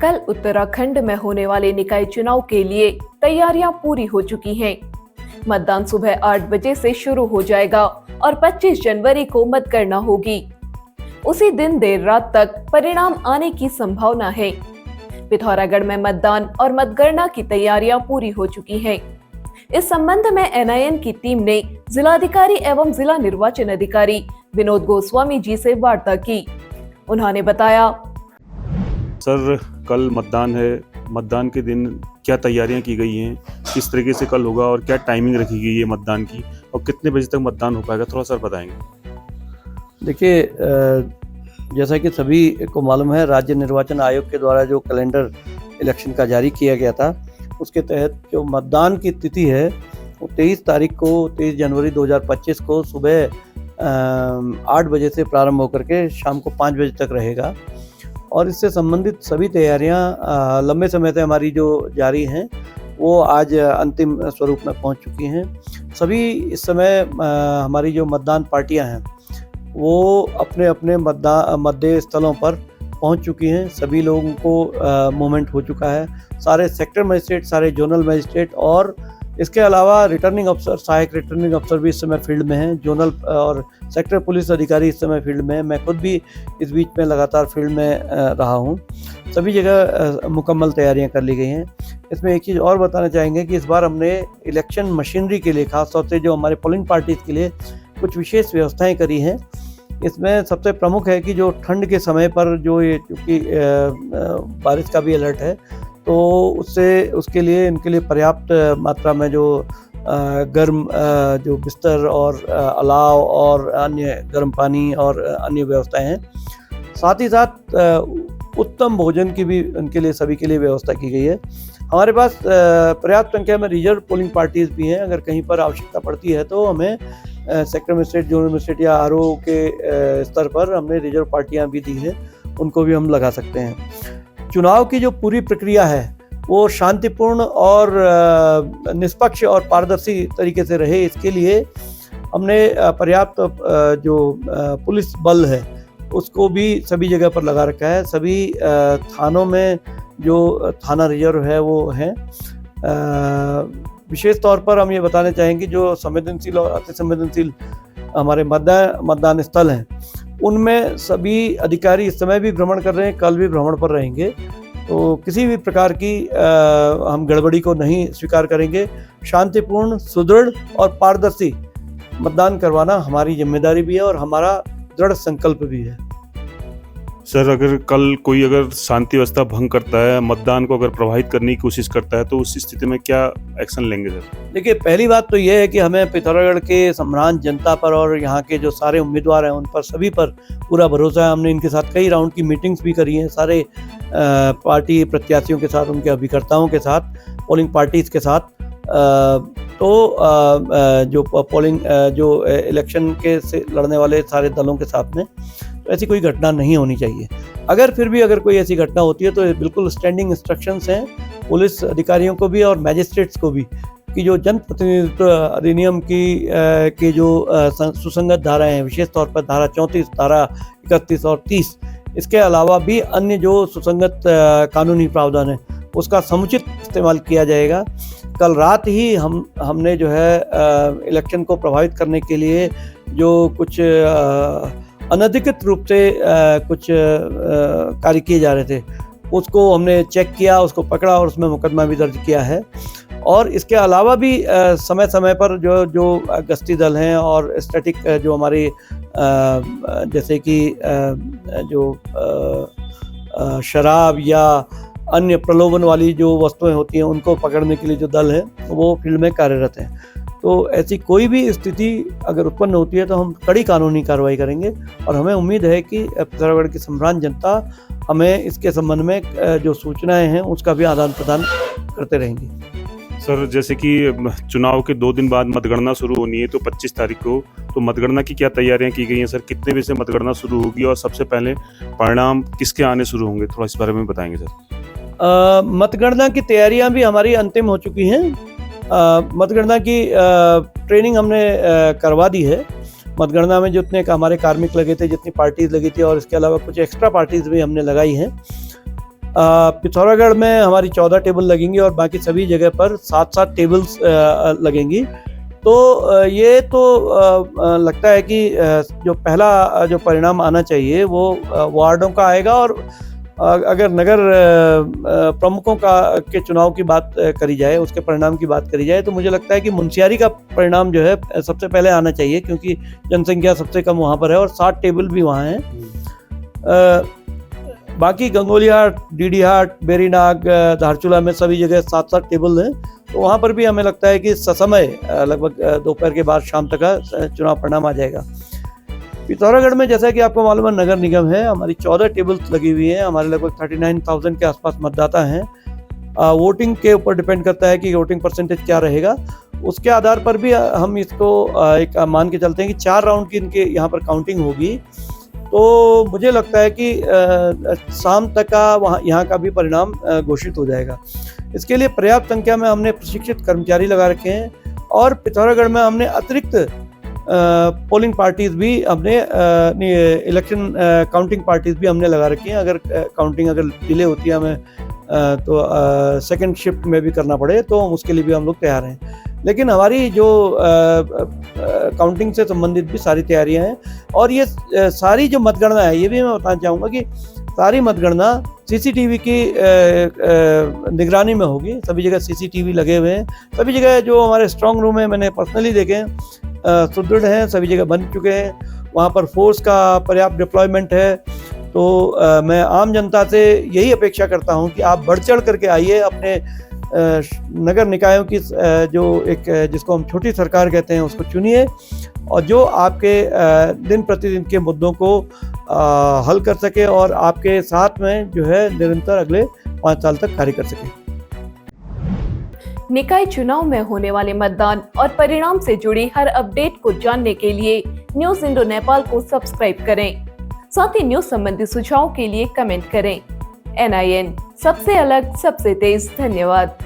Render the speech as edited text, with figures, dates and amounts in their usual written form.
कल उत्तराखंड में होने वाले निकाय चुनाव के लिए तैयारियां पूरी हो चुकी हैं। मतदान सुबह 8 बजे से शुरू हो जाएगा और 25 जनवरी को मतगणना होगी। उसी दिन देर रात तक परिणाम आने की संभावना है। पिथौरागढ़ में मतदान और मतगणना की तैयारियां पूरी हो चुकी हैं। इस संबंध में एनआईएन की टीम ने जिलाधिकारी एवं जिला निर्वाचन अधिकारी विनोद गोस्वामी जी से वार्ता की। उन्होंने बताया, सर कल मतदान है, मतदान के दिन क्या तैयारियां की गई हैं, किस तरीके से कल होगा और क्या टाइमिंग रखी गई है मतदान की और कितने बजे तक मतदान हो पाएगा, थोड़ा सर बताएंगे। देखिए, जैसा कि सभी को मालूम है, राज्य निर्वाचन आयोग के द्वारा जो कैलेंडर इलेक्शन का जारी किया गया था, उसके तहत जो मतदान की तिथि है वो 23 जनवरी 2025 को सुबह 8 बजे से प्रारंभ होकर के शाम को 5 बजे तक रहेगा। और इससे संबंधित सभी तैयारियां लंबे समय से हमारी जो जारी हैं वो आज अंतिम स्वरूप में पहुंच चुकी हैं। सभी इस समय हमारी जो मतदान पार्टियां हैं वो अपने अपने मतदेय स्थलों पर पहुंच चुकी हैं। सभी लोगों को मूवमेंट हो चुका है। सारे सेक्टर मजिस्ट्रेट, सारे जोनल मजिस्ट्रेट और इसके अलावा रिटर्निंग अफसर, सहायक रिटर्निंग अफसर भी इस समय फील्ड में हैं। जोनल और सेक्टर पुलिस अधिकारी इस समय फील्ड में हैं। मैं खुद भी इस बीच में लगातार फील्ड में रहा हूं। सभी जगह मुकम्मल तैयारियां कर ली गई हैं। इसमें एक चीज़ और बताना चाहेंगे कि इस बार हमने इलेक्शन मशीनरी के लिए, खासतौर से जो हमारे पोलिंग पार्टीज़ के लिए कुछ विशेष व्यवस्थाएँ करी हैं। इसमें सबसे प्रमुख है कि जो ठंड के समय पर जो ये, चूँकि बारिश का भी अलर्ट है, तो उसके लिए इनके लिए पर्याप्त मात्रा में जो गर्म जो बिस्तर और अलाव और अन्य गर्म पानी और अन्य व्यवस्थाएं हैं। साथ ही साथ उत्तम भोजन की भी उनके लिए, सभी के लिए व्यवस्था की गई है। हमारे पास पर्याप्त संख्या में रिजर्व पोलिंग पार्टीज़ भी हैं। अगर कहीं पर आवश्यकता पड़ती है तो हमें सेक्टर मजिस्ट्रेट, जोनल मजिस्ट्रेट या आरओ के स्तर पर हमने रिजर्व पार्टियां भी दी हैं, उनको भी हम लगा सकते हैं। चुनाव की जो पूरी प्रक्रिया है वो शांतिपूर्ण और निष्पक्ष और पारदर्शी तरीके से रहे, इसके लिए हमने पर्याप्त जो पुलिस बल है उसको भी सभी जगह पर लगा रखा है। सभी थानों में जो थाना रिजर्व है वो है। विशेष तौर पर हम ये बताना चाहेंगे, जो संवेदनशील और अति संवेदनशील हमारे मतदान स्थल हैं उनमें सभी अधिकारी इस समय भी भ्रमण कर रहे हैं, कल भी भ्रमण पर रहेंगे। तो किसी भी प्रकार की हम गड़बड़ी को नहीं स्वीकार करेंगे। शांतिपूर्ण, सुदृढ़ और पारदर्शी मतदान करवाना हमारी जिम्मेदारी भी है और हमारा दृढ़ संकल्प भी है। सर अगर कल कोई शांति व्यवस्था भंग करता है, मतदान को अगर प्रभावित करने की कोशिश करता है, तो उस स्थिति में क्या एक्शन लेंगे सर? देखिए, पहली बात तो ये है कि हमें पिथौरागढ़ के सम्रांत जनता पर और यहाँ के जो सारे उम्मीदवार हैं उन पर, सभी पर पूरा भरोसा है। हमने इनके साथ कई राउंड की मीटिंग्स भी करी हैं, सारे पार्टी प्रत्याशियों के साथ, उनके अभिकर्ताओं के साथ, पोलिंग पार्टीज़ के साथ। जो पोलिंग जो इलेक्शन के से लड़ने वाले सारे दलों के साथ में, तो ऐसी कोई घटना नहीं होनी चाहिए। अगर फिर भी अगर कोई ऐसी घटना होती है तो बिल्कुल स्टैंडिंग इंस्ट्रक्शंस हैं पुलिस अधिकारियों को भी और मैजिस्ट्रेट्स को भी कि जो जनप्रतिनिधित्व अधिनियम की जो सुसंगत धाराएं हैं, विशेष तौर पर धारा 34, धारा 31 और 30, इसके अलावा भी अन्य जो सुसंगत कानूनी प्रावधान है उसका समुचित इस्तेमाल किया जाएगा। कल रात ही हमने जो है इलेक्शन को प्रभावित करने के लिए जो कुछ अनधिकृत रूप से कुछ कार्य किए जा रहे थे उसको हमने चेक किया, उसको पकड़ा और उसमें मुकदमा भी दर्ज किया है। और इसके अलावा भी समय समय पर जो गश्ती दल हैं और स्टैटिक जो हमारे जैसे कि जो शराब या अन्य प्रलोभन वाली जो वस्तुएं होती हैं उनको पकड़ने के लिए जो दल है वो फील्ड में कार्यरत हैं। तो ऐसी कोई भी स्थिति अगर उत्पन्न होती है तो हम कड़ी कानूनी कार्रवाई करेंगे और हमें उम्मीद है कि पिथौरागढ़ की सम्रांत जनता हमें इसके संबंध में जो सूचनाएं हैं उसका भी आदान प्रदान करते रहेंगे। सर जैसे कि चुनाव के 2 दिन बाद मतगणना शुरू होनी है, तो 25 तारीख को, तो मतगणना की क्या तैयारियां की गई हैं सर? कितने बजे से मतगणना शुरू होगी और सबसे पहले परिणाम किसके आने शुरू होंगे, थोड़ा इस बारे में बताएंगे सर? मतगणना की तैयारियां भी हमारी अंतिम हो चुकी हैं। मतगणना की ट्रेनिंग हमने करवा दी है। मतगणना में जितने हमारे कार्मिक लगे थे, जितनी पार्टीज लगी थी और इसके अलावा कुछ एक्स्ट्रा पार्टीज भी हमने लगाई हैं। पिथौरागढ़ में हमारी 14 टेबल लगेंगी और बाकी सभी जगह पर 7-7 टेबल्स लगेंगी। तो ये तो लगता है कि जो पहला जो परिणाम आना चाहिए वो वार्डों का आएगा। और अगर नगर प्रमुखों के चुनाव की बात करी जाए, उसके परिणाम की बात करी जाए, तो मुझे लगता है कि मुंशियारी का परिणाम जो है सबसे पहले आना चाहिए, क्योंकि जनसंख्या सबसे कम वहाँ पर है और 7 टेबल भी वहाँ हैं। बाकी गंगोलियाहाट, डीडीहाट, बेरीनाग, धारचूला में सभी जगह 7-7 टेबल हैं। तो वहाँ पर भी हमें लगता है कि ससमय लगभग दोपहर के बाद शाम तक का चुनाव परिणाम आ जाएगा। पिथौरागढ़ में जैसा कि आपको मालूम है नगर निगम है, हमारी 14 टेबल्स लगी हुई हैं, हमारे लगभग 39,000 के आसपास मतदाता हैं। वोटिंग के ऊपर डिपेंड करता है कि वोटिंग परसेंटेज क्या रहेगा, उसके आधार पर भी हम इसको एक मान के चलते हैं कि 4 राउंड की इनके यहाँ पर काउंटिंग होगी। तो मुझे लगता है कि शाम तक का यहाँ का भी परिणाम घोषित हो जाएगा। इसके लिए पर्याप्त संख्या में हमने प्रशिक्षित कर्मचारी लगा रखे हैं और पिथौरागढ़ में हमने अतिरिक्त पोलिंग पार्टीज भी हमने इलेक्शन काउंटिंग पार्टीज भी हमने लगा रखी हैं। अगर काउंटिंग अगर डिले होती है हमें तो सेकंड शिफ्ट में भी करना पड़े तो उसके लिए भी हम लोग तैयार हैं। लेकिन हमारी जो काउंटिंग से संबंधित भी सारी तैयारियां हैं। और ये सारी जो मतगणना है, ये भी मैं बताना चाहूँगा कि सारी मतगणना सीसीटीवी की निगरानी में होगी। सभी जगह सीसीटीवी लगे हुए हैं, सभी जगह जो हमारे स्ट्रांग रूम है मैंने पर्सनली देखे हैं, सुदृढ़ हैं, सभी जगह बन चुके हैं। वहाँ पर फोर्स का पर्याप्त डिप्लॉयमेंट है। तो मैं आम जनता से यही अपेक्षा करता हूँ कि आप बढ़ चढ़ करके आइए, अपने नगर निकायों की जो एक जिसको हम छोटी सरकार कहते हैं उसको चुनिए और जो आपके दिन प्रतिदिन के मुद्दों को हल कर सके और आपके साथ में जो है निरंतर अगले 5 साल तक कार्य कर सके। निकाय चुनाव में होने वाले मतदान और परिणाम से जुड़ी हर अपडेट को जानने के लिए न्यूज इंडो नेपाल को सब्सक्राइब करें। साथ ही न्यूज संबंधी सुझावों के लिए कमेंट करें। NIN सबसे अलग, सबसे तेज। धन्यवाद।